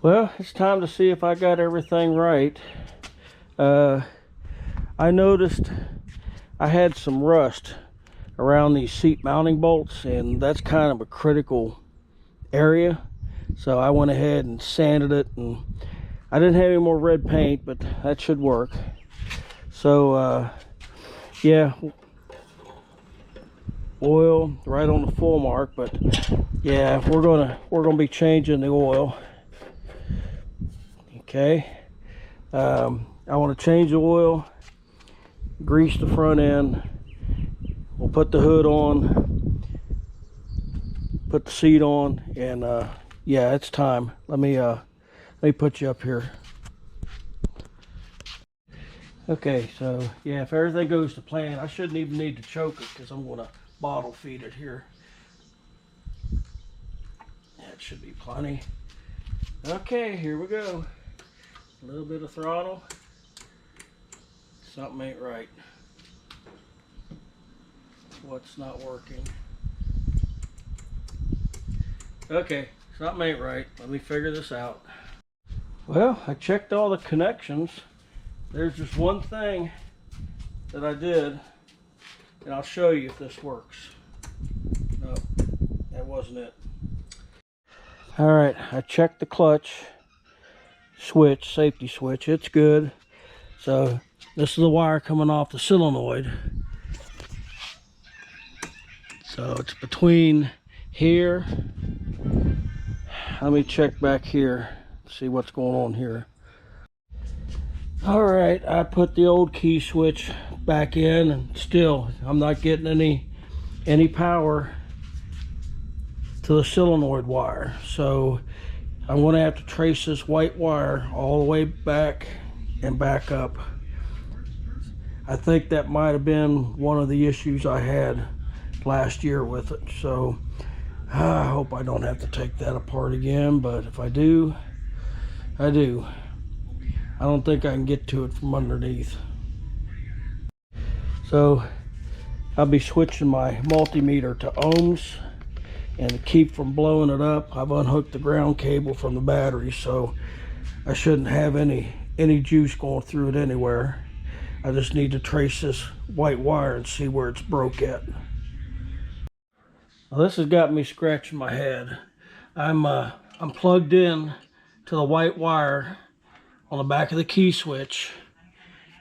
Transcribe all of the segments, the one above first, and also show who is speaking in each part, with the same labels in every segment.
Speaker 1: Well, it's time to see if I got everything right. I noticed I had some rust around these seat mounting bolts, and that's kind of a critical area. So I went ahead and sanded it, and I didn't have any more red paint, but that should work. So yeah, oil right on the full mark, but yeah, we're gonna be changing the oil. Okay, I want to change the oil, grease the front end. We'll put the hood on, put the seat on, and yeah, it's time. Let me put you up here. Okay, so yeah, if everything goes to plan, I shouldn't even need to choke it because I'm gonna bottle feed it here. That should be plenty. Okay, here we go. A little bit of throttle. Something ain't right. What's not working? Okay, something ain't right. Let me figure this out. Well, I checked all the connections. There's just one thing that I did, and I'll show you if this works. No, that wasn't it. All right, I checked the clutch switch, safety switch. It's good. So this is the wire coming off the solenoid. So it's between here. Let me check back here, see what's going on here. All right, I put the old key switch back in, and still I'm not getting any power to the solenoid wire. So I'm going to have to trace this white wire all the way back and back up. I think that might have been one of the issues I had last year with it. So I hope I don't have to take that apart again, but if I do, I do. I don't think I can get to it from underneath. So I'll be switching my multimeter to ohms, and to keep from blowing it up, I've unhooked the ground cable from the battery, so I shouldn't have any juice going through it anywhere. I just need to trace this white wire and see where it's broke at. Well, this has got me scratching my head. I'm plugged in to the white wire on the back of the key switch,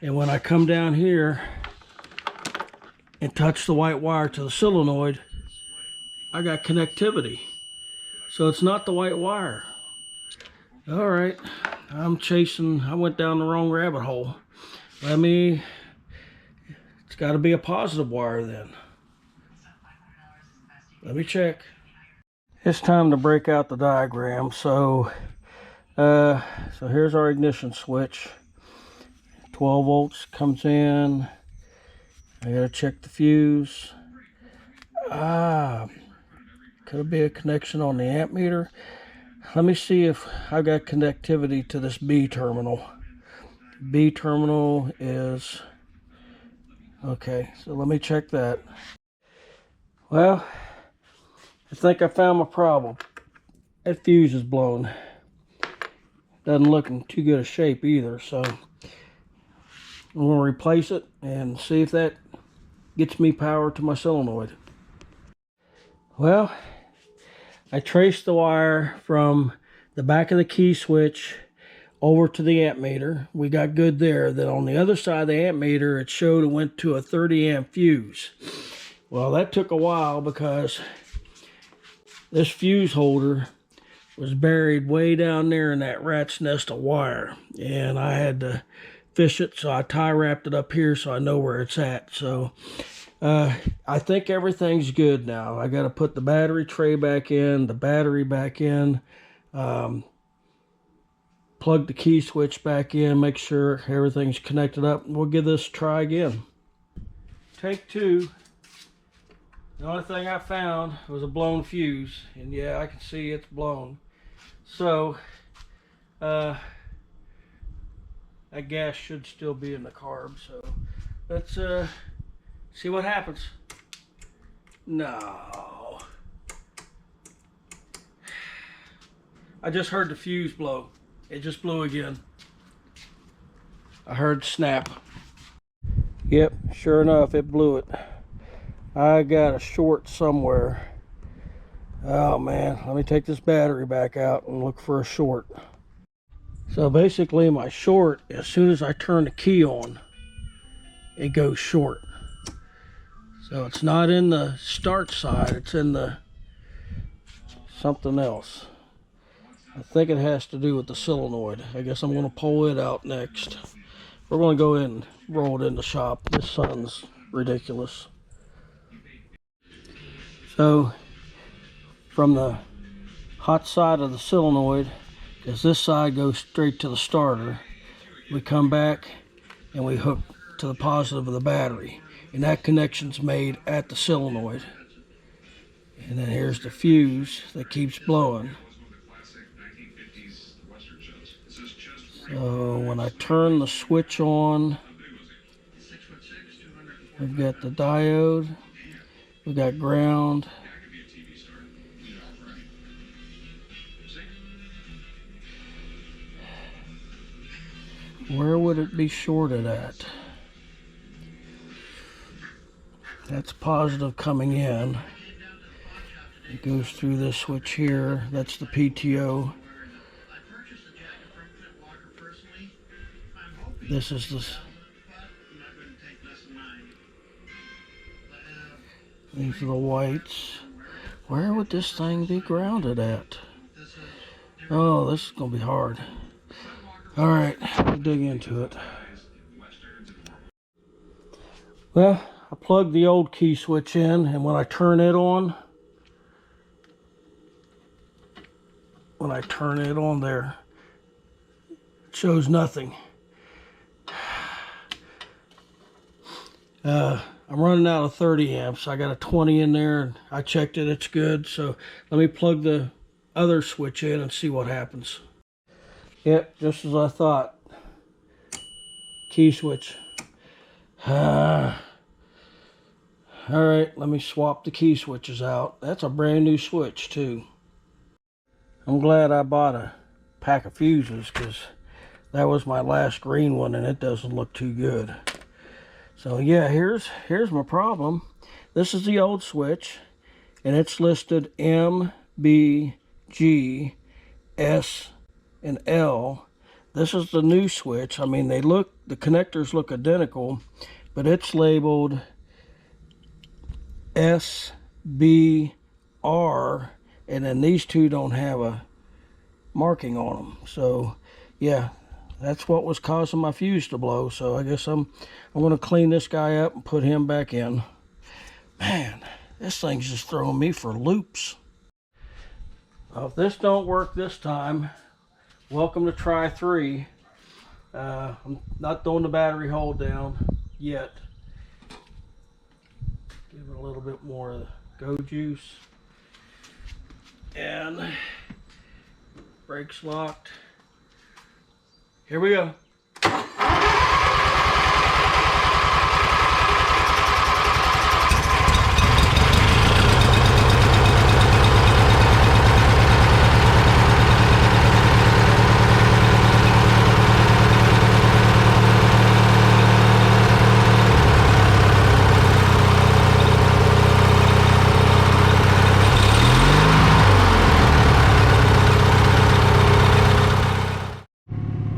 Speaker 1: and when I come down here and touch the white wire to the solenoid, I got connectivity. So it's not the white wire. All right, I went down the wrong rabbit hole. It's got to be a positive wire then. Let me check. It's time to break out the diagram. So here's our ignition switch. 12 volts comes in. I gotta check the fuse. Could be a connection on the amp meter. Let me see if I got connectivity to this B terminal. B terminal is okay, so let me check that. Well, I think I found my problem. That fuse is blown. Doesn't look in too good a shape either, so I'm going to replace it and see if that gets me power to my solenoid. Well, I traced the wire from the back of the key switch over to the amp meter. We got good there. Then on the other side of the amp meter, it showed it went to a 30 amp fuse. Well, that took a while because this fuse holder was buried way down there in that rat's nest of wire, and I had to fish it, so I tie wrapped it up here so I know where it's at. So I think everything's good now. I got to put the battery tray back in, the battery back in, plug the key switch back in, make sure everything's connected up, and we'll give this a try again. Take two. The only thing I found was a blown fuse, and yeah, I can see it's blown. So that gas should still be in the carb, so let's see what happens. No. I just heard the fuse blow. It just blew again. I heard snap. Yep, sure enough, it blew it. I got a short somewhere. Oh man, let me take this battery back out and look for a short. So basically my short, as soon as I turn the key on, it goes short. So it's not in the start side, it's in the something else. I think it has to do with the solenoid. I guess I'm going to pull it out next. We're going to go in and roll it in the shop. This sun's ridiculous. So from the hot side of the solenoid, because this side goes straight to the starter, we come back and we hook to the positive of the battery, and that connection's made at the solenoid. And then here's the fuse that keeps blowing. So when I turn the switch on, we've got the diode, we've got ground, where would it be shorted at? That's positive coming in. It goes through this switch here. That's the PTO. This is this. These are the whites. Where would this thing be grounded at? Oh, this is going to be hard. All right, we'll dig into it. Well, I plugged the old key switch in, and when I turn it on there, it shows nothing. I'm running out of 30 amps. I got a 20 in there, and I checked it, it's good. So let me plug the other switch in and see what happens. Yep, just as I thought. Key switch. All right, let me swap the key switches out. That's a brand new switch too. I'm glad I bought a pack of fuses, because that was my last green one and it doesn't look too good. So yeah, here's my problem. This is the old switch, and it's listed M, B, G, S, and L. This is the new switch. I mean, the connectors look identical, but it's labeled S, B, R, and then these two don't have a marking on them. So yeah, that's what was causing my fuse to blow. So I guess I'm going to clean this guy up and put him back in. Man, this thing's just throwing me for loops. Well, if this don't work this time, welcome to try 3. I'm not throwing the battery hold down yet. Give it a little bit more of the go juice. And brakes locked. Here we go.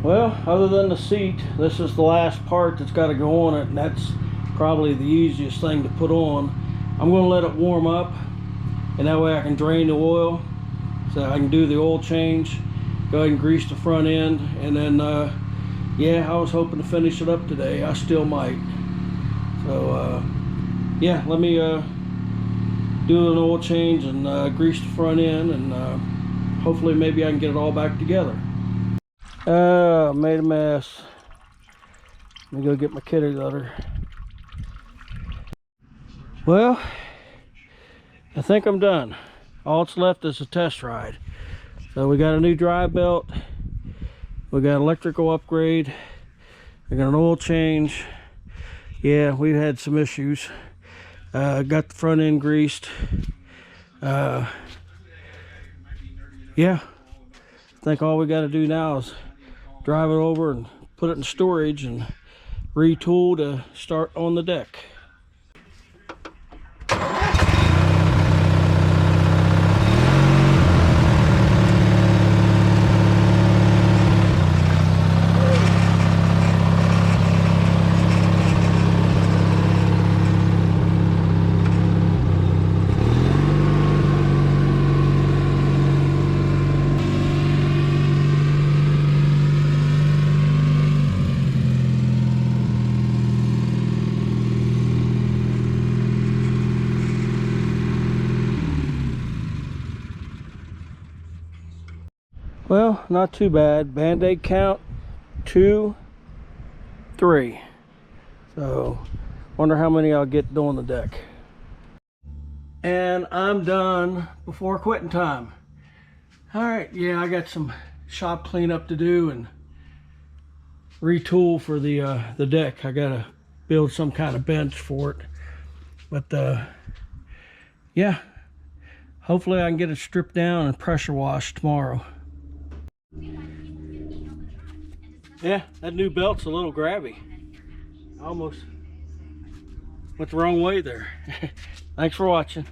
Speaker 1: Well, other than the seat, this is the last part that's got to go on it, and that's probably the easiest thing to put on. I'm going to let it warm up, and that way I can drain the oil, so I can do the oil change, go ahead and grease the front end, and then, yeah, I was hoping to finish it up today. I still might. So, yeah, let me do an oil change and grease the front end, and hopefully maybe I can get it all back together. Made a mess. Let me go get my kitty litter. Well, I think I'm done. All that's left is a test ride. So we got a new drive belt. We got electrical upgrade. We got an oil change. Yeah, we've had some issues. Got the front end greased. Yeah. think all we got to do now is drive it over and put it in storage and retool to start on the deck. Well, not too bad. Band-aid count 2, 3. So, wonder how many I'll get doing the deck. And I'm done before quitting time. Alright, yeah, I got some shop cleanup to do and retool for the deck. I gotta build some kind of bench for it. But yeah, hopefully I can get it stripped down and pressure washed tomorrow. Yeah, that new belt's a little grabby. I almost went the wrong way there. Thanks for watching.